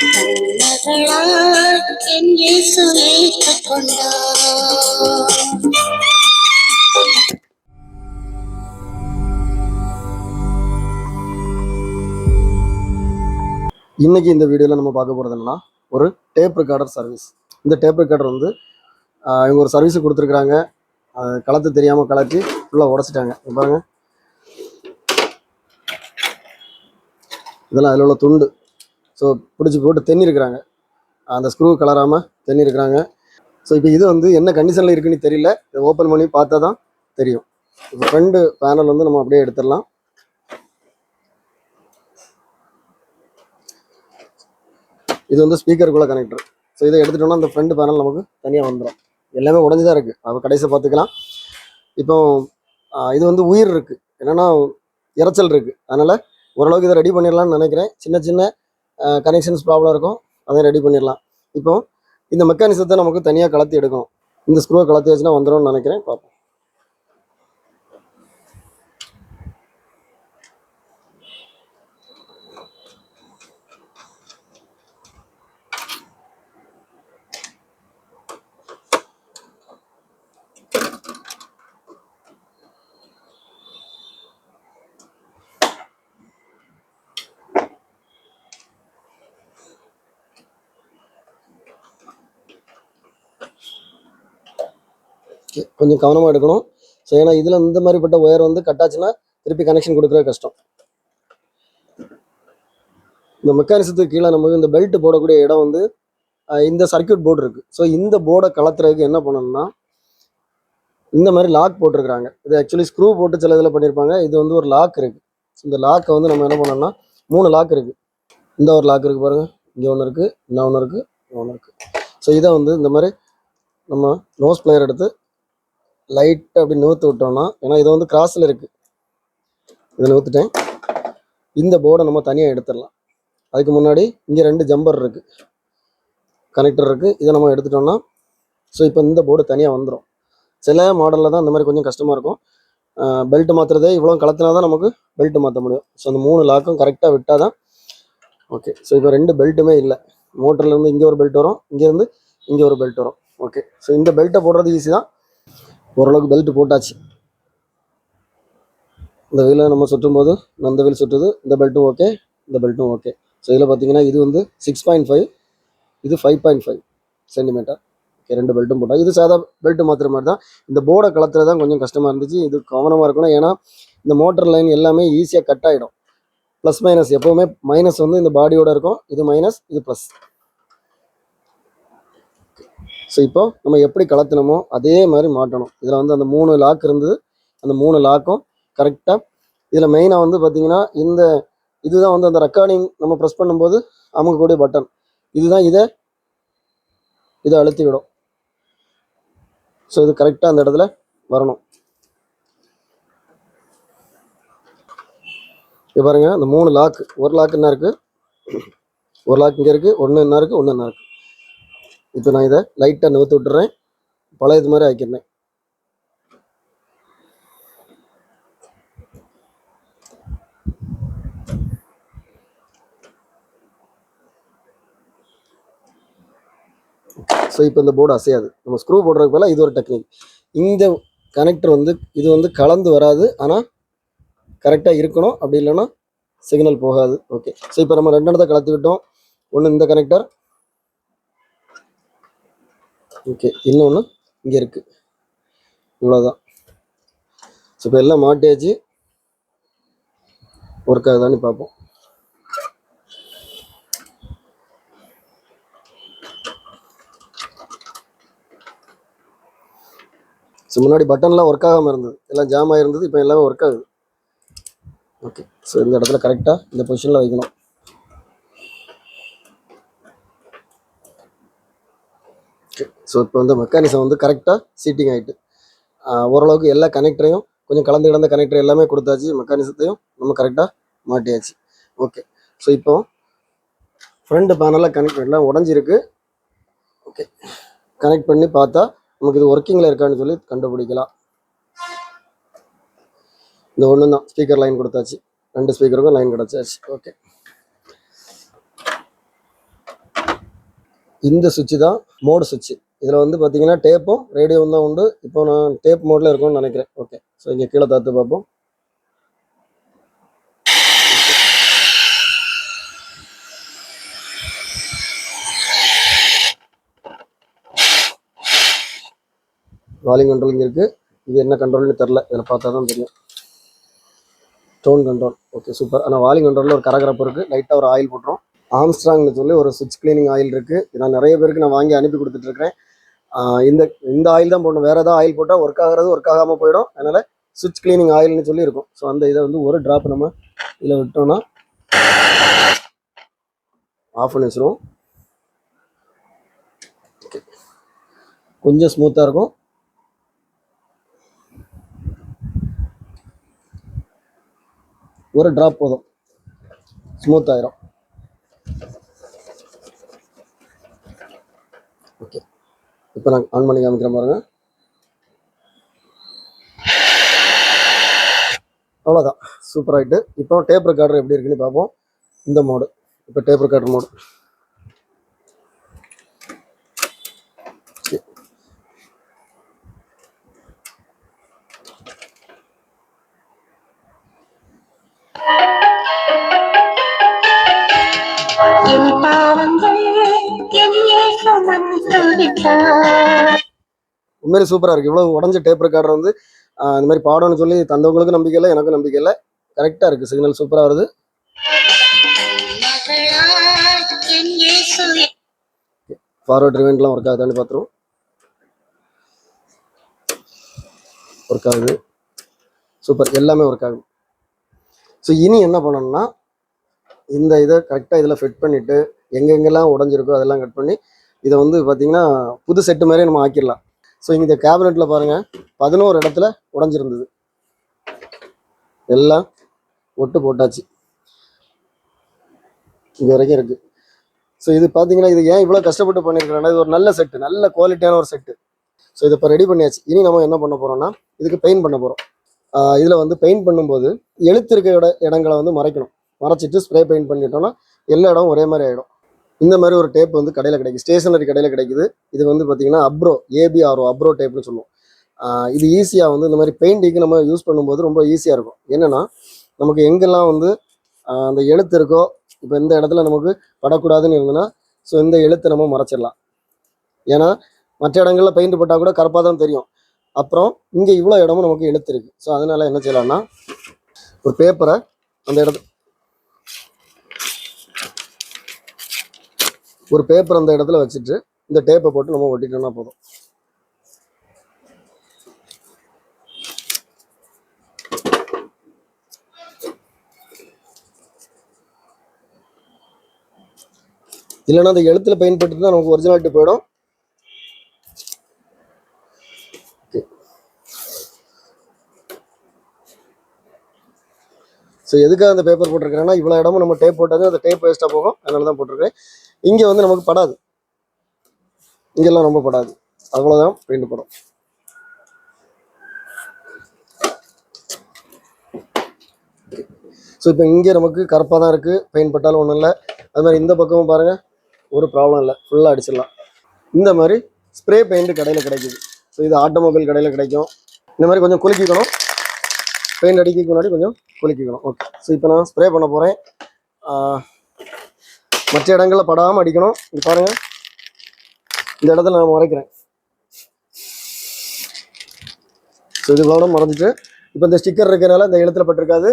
கண்மகளாய் என் இயேசு ஏற்றுக்கொண்டார். இன்னைக்கு இந்த வீடியோவில் நம்ம பார்க்க போகிறது என்னன்னா ஒரு டேப் ரெக்கார்டர் சர்வீஸ். இந்த டேப் ரெக்கார்டர் வந்து இவங்க ஒரு சர்வீஸ் கொடுத்துருக்குறாங்க. களத்து தெரியாமல் கலட்டி ஃபுல்லாக உடச்சிட்டாங்க. பாருங்க, இதெல்லாம் அதில் உள்ள துண்டு. ஸோ பிடிச்சி போட்டு தென்னிருக்கிறாங்க, அந்த ஸ்க்ரூ கலராமல் தென்னிருக்கிறாங்க. ஸோ இப்போ இது வந்து என்ன கண்டிஷனில் இருக்குன்னு தெரியல, இதை ஓப்பன் பண்ணி பார்த்தா தான் தெரியும். இப்போ ஃப்ரண்ட் பேனல் வந்து நம்ம அப்படியே எடுத்துடலாம். இது வந்து ஸ்பீக்கருக்குள்ள கனெக்டர். ஸோ இதை எடுத்துட்டோம்னா அந்த ஃப்ரண்ட் பேனல் நமக்கு தனியாக வந்துடும். எல்லாமே உடஞ்சி தான் இருக்குது, அப்போ கடைசியை பார்த்துக்கலாம். இப்போ இது வந்து உயிர் இருக்குது, என்னென்னா இறைச்சல் இருக்குது. அதனால் ஓரளவுக்கு இதை ரெடி பண்ணிடலாம்னு நினைக்கிறேன். சின்ன சின்ன கனெக்ஷன்ஸ் ப்ராப்ளம் இருக்கும், அதை ரெடி பண்ணிடலாம். இப்போ இந்த மெக்கானிசத்தை நமக்கு தனியாக கலத்தி எடுக்கணும். இந்த ஸ்க்ரூவை கலத்தி வச்சுன்னா வந்துடும்னு நினைக்கிறேன். பார்ப்போம். கொஞ்சம் கவனமாக எடுக்கணும். ஸோ ஏன்னா இதில் இந்த மாதிரிப்பட்ட ஒயர் வந்து கட்டாச்சுன்னா திருப்பி கனெக்ஷன் கொடுக்குறது கஷ்டம். இந்த மெக்கானிசத்துக்கு கீழே நமக்கு இந்த பெல்ட் போடக்கூடிய இடம் வந்து இந்த சர்க்கியூட் போர்டு இருக்குது. ஸோ இந்த போர்டை கலத்துறதுக்கு என்ன பண்ணணும்னா இந்த மாதிரி லாக் போட்டிருக்கிறாங்க. இது ஆக்சுவலி ஸ்க்ரூ போட்டு சில இதில் பண்ணியிருப்பாங்க. இது வந்து ஒரு லாக் இருக்குது. இந்த லாக்கை வந்து நம்ம என்ன பண்ணோம்னா 3 லாக் இருக்குது. இந்த ஒரு லாக் இருக்குது பாருங்கள், இங்கே ஒன்று இருக்குது, இன்னும் ஒன்று இருக்குது, ஒன்று இருக்குது. ஸோ இதை வந்து இந்த மாதிரி நம்ம நோஸ் பிளேயர் எடுத்து லைட்டாக அப்படி நிறுத்து விட்டோம்னா, ஏன்னா இது வந்து கிராஸில் இருக்குது, இதை நிறுத்துட்டேன். இந்த போர்டை நம்ம தனியாக எடுத்துடலாம். அதுக்கு முன்னாடி இங்கே 2 ஜம்பர் இருக்குது, கனெக்டர் இருக்குது. இதை நம்ம எடுத்துட்டோம்னா ஸோ இப்போ இந்த போர்டு தனியாக வந்துடும். சில மாடலில் தான் இந்த மாதிரி கொஞ்சம் கஷ்டமாக இருக்கும். பெல்ட் மாற்றுறதே இவ்வளோ கலத்தினா தான் நமக்கு பெல்ட் மாற்ற முடியும். ஸோ அந்த 3 லாக்கும் கரெக்டாக விட்டால் தான் ஓகே. ஸோ இப்போ 2 பெல்ட்டுமே இல்லை. மோட்டர்லேருந்து இங்கே ஒரு பெல்ட் வரும், இங்கேருந்து இங்கே ஒரு பெல்ட் வரும். ஓகே. ஸோ இந்த பெல்ட்டை போடுறது ஈஸி தான். ஓரளவுக்கு பெல்ட் போட்டாச்சு. இந்த வீலை நம்ம சுற்றும் போது அந்த வீல் சுற்றுது. இந்த பெல்ட்டும் ஓகே, இந்த பெல்ட்டும் ஓகே. ஸோ இதில் பார்த்தீங்கன்னா இது வந்து 6.5, இது 5.5 சென்டிமீட்டர். ஓகே, 2 பெல்ட்டும் போட்டால் இது சாதா பெல்ட் மாத்திர மாதிரி தான். இந்த போர்டை கலத்துறது தான் கொஞ்சம் கஷ்டமாக இருந்துச்சு. இது கவனமாக இருக்கணும், ஏன்னா இந்த மோட்டர் லைன் எல்லாமே ஈஸியாக கட் ஆகிடும். ப்ளஸ் மைனஸ் எப்போவுமே மைனஸ் வந்து இந்த பாடியோட இருக்கும், இது மைனஸ், இது ப்ளஸ். ஸோ இப்போ நம்ம எப்படி கலத்தினமோ அதே மாதிரி மாட்டணும். இதில் வந்து அந்த 3 லாக் இருந்தது, அந்த 3 லாக்கும் கரெக்டாக. இதில் மெயினாக வந்து பார்த்திங்கன்னா இந்த இதுதான் வந்து அந்த ரெக்கார்டிங் நம்ம ப்ரெஸ் பண்ணும்போது அமுக்கக்கூடிய பட்டன். இதுதான் இதை அழுத்தி விடும். ஸோ இது கரெக்டாக அந்த இடத்துல வரணும். இப்போ பாருங்கள், அந்த 3 லாக், ஒரு லாக் என்ன இருக்குது, ஒரு லாக் இங்கே இருக்குது, ஒன்று என்ன இருக்குது, ஒன்று என்ன இருக்குது. இப்போ நான் இதை லைட்டாக நிறுத்தி விட்டுறேன், பழையது மாதிரி ஆக்கிடுறேன். ஸோ இப்போ இந்த போர்டு அசையாது. நம்ம ஸ்க்ரூ போடுறதுக்கு பதிலாக இது ஒரு டெக்னிக். இந்த கனெக்டர் வந்து இது வந்து கலந்து வராது, ஆனால் கரெக்டாக இருக்கணும். அப்படி இல்லைன்னா சிக்னல் போகாது. ஓகே. ஸோ இப்போ நம்ம 2 இடத்த கலத்தி விட்டோம். ஒன்று இந்த கனெக்டர், ஓகே, இன்னொன்று இங்கே இருக்குது. இவ்வளோதான். ஸோ இப்போ எல்லாம் மாட்டியாச்சு. ஒர்க் ஆகுதான்னு பார்ப்போம். ஸோ முன்னாடி பட்டன்லாம் ஒர்க் ஆகாமல் இருந்தது, எல்லாம் ஜாம் ஆகிருந்தது. இப்போ எல்லாமே ஒர்க் ஆகுது. ஓகே. ஸோ இந்த இடத்துல கரெக்டாக இந்த பொசிஷனில் வைக்கணும். ஓகே. ஸோ இப்போ வந்து மெக்கானிசம் வந்து கரெக்டாக சீட்டிங் ஆகிட்டு ஓரளவுக்கு எல்லா கனெக்டரையும் கொஞ்சம் கலந்து கிடந்த கனெக்டர் எல்லாமே கொடுத்தாச்சு. மெக்கானிசத்தையும் நம்ம கரெக்டாக மாட்டியாச்சு. ஓகே. ஸோ இப்போ ஃப்ரண்ட் பேனலில் கனெக்ட் எல்லாம் உடஞ்சிருக்கு. ஓகே, கனெக்ட் பண்ணி பார்த்தா நமக்கு இது ஒர்க்கிங்கில் இருக்கான்னு சொல்லி கண்டுபிடிக்கலாம். இந்த ஒன்று தான் ஸ்பீக்கர் லைன் கொடுத்தாச்சு, 2 ஸ்பீக்கருக்கும் லைன் கிடச்சாச்சு. ஓகே. இந்த சுவிட்ச் தான் மோடு சுவிட்ச். இதில் வந்து பார்த்தீங்கன்னா டேப்பும் ரேடியோவும் தான் உண்டு. இப்போ நான் டேப் மோடில் இருக்கும்னு நினைக்கிறேன். ஓகே, ஸோ இங்கே கீழே தாத்து பார்ப்போம். வால்யூம் கண்ட்ரோல் இங்கே இருக்குது. இது என்ன கண்ட்ரோல்னு தெரில, இதில் பார்த்தா தான் தெரியும். Tone control okay super. ஆனால் வால்யூம் கண்ட்ரோலில் ஒரு கரகரப்பு இருக்குது. லைட்டாக ஒரு ஆயில் போட்டுரும். ஆம்ஸ்ட்ராங்னு சொல்லி ஒரு சுவிட்ச் கிளீனிங் ஆயில் இருக்குது. நான் நிறைய பேருக்கு நான் வாங்கி அனுப்பி கொடுத்துட்ருக்கேன். இந்த இந்த ஆயில் தான் போடணும். வேறு ஏதாவது ஆயில் போட்டால் ஒர்க் ஆகிறது ஒர்க் ஆகாமல் போயிடும். அதனால் சுவிட்ச் கிளீனிங் ஆயில்னு சொல்லி இருக்கும். ஸோ அந்த இதை வந்து ஒரு ட்ராப் நம்ம இதில் விட்டோம்னா ஆஃப் பண்ணி வச்சுருவோம். ஓகே, கொஞ்சம் ஸ்மூத்தாக இருக்கும். ஒரு ட்ராப் போதும், ஸ்மூத் ஆயிரும். ஓகே, இப்போ நான் ஆன் பண்ணி காமிக்கிறேன் பாருங்க. அவ்வளோதான், சூப்பர் ஆகிட்டு. இப்போ டேப் ரெக்கார்டர் எப்படி இருக்குன்னு பார்ப்போம். இந்த மோடு, இப்போ டேப் ரெக்கார்டர் மோடு. என் பாவங்கள் என்னே சுமந்து விட்டார். உண்மையிலே சூப்பராக இருக்குது. இவ்வளோ உடஞ்ச டேப் ரெக்கார்டர் வந்து இந்த மாதிரி பாடம்னு சொல்லி தந்தவங்களுக்கும் நம்பிக்கை இல்லை, எனக்கும் நம்பிக்கை இல்லை. கரெக்டாக இருக்குது, சிக்னல் சூப்பராக வருது. ஃபார்வர்ட் ரிவைண்ட்லாம் ஒர்க் ஆகுதான்னு பார்த்துருவோம். ஒர்க் ஆகுது, சூப்பர், எல்லாமே ஒர்க் ஆகுது. ஸோ இனி என்ன பண்ணணும்னா இந்த இதை கரெக்டாக இதில் ஃபிட் பண்ணிவிட்டு எங்கெங்கெல்லாம் உடஞ்சிருக்கோ அதெல்லாம் கட் பண்ணி இதை வந்து பார்த்திங்கன்னா புது செட்டு மாதிரியே நம்ம ஆக்கிடலாம். ஸோ இந்த கேபினெட்டில் பாருங்கள் 11 இடத்துல உடஞ்சிருந்தது, எல்லாம் ஒட்டு போட்டாச்சு, இது வரைக்கும் இருக்குது. ஸோ இது பார்த்தீங்கன்னா இது ஏன் இவ்வளோ கஷ்டப்பட்டு பண்ணியிருக்கிறேன்னா இது ஒரு நல்ல செட்டு, நல்ல குவாலிட்டியான ஒரு செட்டு. ஸோ இதை இப்போ ரெடி பண்ணியாச்சு. இனி நம்ம என்ன பண்ண போகிறோம்னா இதுக்கு பெயிண்ட் பண்ண போகிறோம். இதில் வந்து பெயிண்ட் பண்ணும்போது எழுத்து இருக்க இடங்களை வந்து மறைக்கணும். மறைச்சிட்டு ஸ்ப்ரே பெயிண்ட் பண்ணிட்டோம்னா எல்லா இடம் ஒரே மாதிரி ஆகிடும். இந்த மாதிரி ஒரு டேப் வந்து கடையில் கிடைக்குது, ஸ்டேஷனரி கடையில் கிடைக்குது. இது வந்து பார்த்தீங்கன்னா அப்ரோ, ABRO அப்ரோ டேப்னு சொல்லுவோம். இது ஈஸியாக வந்து இந்த மாதிரி பெயிண்டிங்க்கு நம்ம யூஸ் பண்ணும்போது ரொம்ப ஈஸியாக இருக்கும். என்னென்னா நமக்கு எங்கெல்லாம் வந்து அந்த எழுத்து இருக்கோ, இப்போ இந்த இடத்துல நமக்கு படக்கூடாதுன்னு இருந்ததுன்னா ஸோ இந்த எழுத்தை நம்ம மறைச்சிடலாம். ஏன்னா மற்ற இடங்களில் பெயிண்ட் போட்டால் கூட கருப்பாக தான் தெரியும். அப்புறம் இங்கே இவ்வளோ இடமும் நமக்கு எழுத்து இருக்குது. ஸோ அதனால் என்ன செய்யலாம்னா ஒரு பேப்பரை அந்த இடத்துல வச்சுட்டு இந்த டேப்பை போட்டு நம்ம ஒட்டிட்டோம்னா போதும். இல்லைன்னா அந்த எழுத்துல பெயிண்ட் போட்டு தான் நமக்கு ஒரிஜினாலிட்டி போயிடும். ஸோ எதுக்காக அந்த பேப்பர் போட்டிருக்கிறேன்னா இவ்வளோ இடமும் நம்ம டேப் போட்டாது அந்த டேப் வேஸ்ட்டாக போகும், அதனால தான் போட்டிருக்கேன். இங்கே வந்து நமக்கு படாது, இங்கெல்லாம் ரொம்ப படாது, அவ்வளோதான் பெயிண்ட் போடும். ஸோ இப்போ இங்கே நமக்கு கருப்பாக தான் இருக்குது, பெயிண்ட் பட்டாலும் ஒன்றும் இல்லை. அது மாதிரி இந்த பக்கமும் பாருங்கள், ஒரு ப்ராப்ளம் இல்லை, ஃபுல்லாக அடிச்சிடலாம். இந்த மாதிரி ஸ்ப்ரே பெயிண்ட் கடையில் கிடைக்குது. ஸோ இது ஆட்டோமொபைல் கடையில் கிடைக்கும். இந்த மாதிரி கொஞ்சம் குலுக்கிக்கணும், பெயிண்ட் அடிக்கிறதுக்கு முன்னாடி கொஞ்சம் குலுக்கிக்கணும். ஓகே, ஸோ இப்போ நான் ஸ்ப்ரே பண்ண போகிறேன். மற்ற இடங்களில் படாமல் அடிக்கணும். இது பாருங்கள், இந்த இடத்துல நான் மறைக்கிறேன். ஸோ இது கூட மறைஞ்சிட்டு இப்போ இந்த ஸ்டிக்கர் இருக்கிறனால இந்த எழுத்துல பட்டிருக்காது.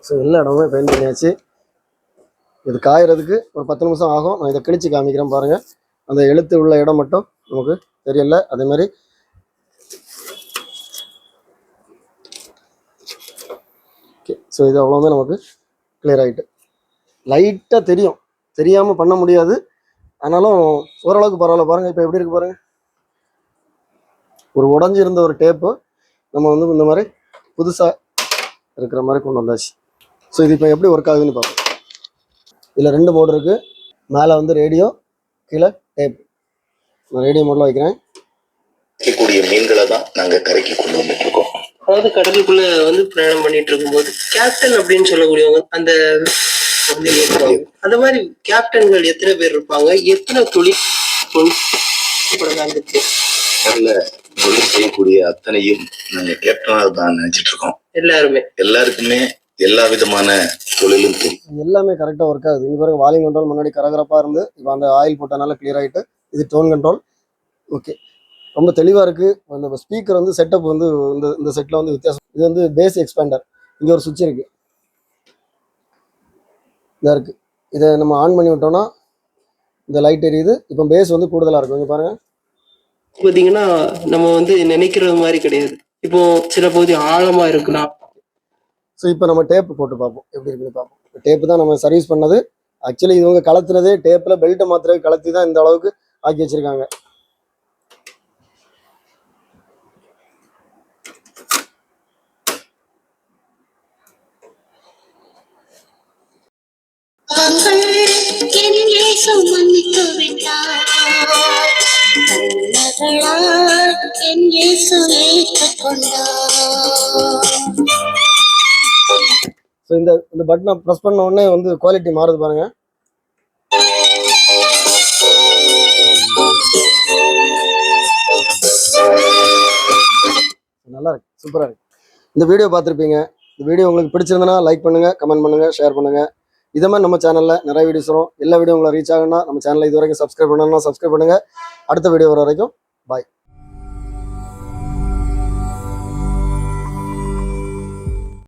ஸோ எல்லா இடமுமே பெயிண்ட் பண்ணியாச்சு. இது காயறதுக்கு ஒரு 10 நிமிஷம் ஆகும். நான் இதை கிழிச்சு காமிக்கிறேன் பாருங்கள். அந்த எழுத்து உள்ள இடம் மட்டும் நமக்கு தெரியல. அதே மாதிரி ஓகே, ஸோ இது அவ்வளோதான் நமக்கு கிளியர் ஆகிட்டு. லைட்டாக தெரியும், தெரியாமல் பண்ண முடியாது. ஆனாலும் ஓரளவுக்கு பரவாயில்ல. பாருங்கள் இப்போ எப்படி இருக்கு பாருங்கள். ஒரு உடஞ்சி இருந்த ஒரு டேப்பு நம்ம வந்து இந்த மாதிரி புதுசாக இருக்கிற மாதிரி கொண்டு வந்தாச்சு. ஸோ இது இப்போ எப்படி ஒர்க் ஆகுதுன்னு பார்ப்போம். இதில் 2 மோடு இருக்குது. மேலே வந்து ரேடியோ, கீழே டேப். நான் ரேடியோ மோடில் வைக்கிறேன். கூடிய மீன்களை தான் நாங்கள் கரைக்கு கொண்டு வந்துட்டு இருக்கோம். அதாவது கடலுக்குள்ள வந்து பிரயாணம் பண்ணிட்டு இருக்கும்போது கேப்டன் அப்படின்னு சொல்லக்கூடியவங்க அந்த அந்த மாதிரி கேப்டன்கள் எத்தனை பேர் இருப்பாங்க, எத்தனை தொழில் கடல்ல தொழில் செய்யக்கூடிய அத்தனையும் நாங்க கேப்டனாக தான் நினைச்சிட்டு இருக்கோம். எல்லாருக்குமே எல்லா விதமான தொழிலும் தெரியும். எல்லாமே கரெக்டாக ஒர்க் ஆகுது. இங்கே பாருங்க, வால்யூம் கண்ட்ரோல் முன்னாடி கரகரப்பாக இருந்து இப்போ அந்த ஆயில் போட்டனால கிளியர் ஆகிட்டு, இது டோன் கண்ட்ரோல். ஓகே, ரொம்ப தெளிவாக இருக்குது. அந்த ஸ்பீக்கர் வந்து செட்டப் வந்து இந்த செட்டில் வந்து வித்தியாசம். இது வந்து பேஸ் எக்ஸ்பேண்டர். இங்கே ஒரு சுவிட்ச் இருக்குது, இதாக இருக்குது. இதை நம்ம ஆன் பண்ணி விட்டோம்னா இந்த லைட் எரியுது. இப்போ பேஸ் வந்து கூடுதலாக இருக்கும். இங்கே பாருங்கள், பார்த்தீங்கன்னா நம்ம வந்து நினைக்கிறது மாதிரி கிடையாது. இப்போ சில பகுதி ஆழமாக இருக்கலாம். ஸோ இப்போ நம்ம டேப்பு போட்டு பார்ப்போம் எப்படி இருக்குன்னு பார்ப்போம். டேப்பு தான் நம்ம சர்வீஸ் பண்ணது. ஆக்சுவலி இவங்க கலத்துனதே டேப்பில் பெல்ட்டை மாத்திரவே கலத்தி தான் இந்த அளவுக்கு ஆக்கி வச்சுருக்காங்க. ஸோ இந்த பட்டனை ப்ரெஸ் பண்ண உடனே வந்து குவாலிட்டி மாறுது பாருங்க. நல்லா இருக்கு, சூப்பராக இருக்கு. இந்த வீடியோ பார்த்துருப்பீங்க. இந்த வீடியோ உங்களுக்கு பிடிச்சிருந்தனா லைக் பண்ணுங்க, கமெண்ட் பண்ணுங்க, ஷேர் பண்ணுங்க. இதே மாதிரி நம்ம சேனலில் நிறைய வீடியோஸ் வரும். எல்லா வீடியோ உங்களை ரீச் ஆகுனா நம்ம சேனலை இது வரைக்கும் சப்ஸ்கிரைப் பண்ணணும்னா சப்ஸ்கிரைப் பண்ணுங்க. அடுத்த வீடியோ வர வரைக்கும் பாய்.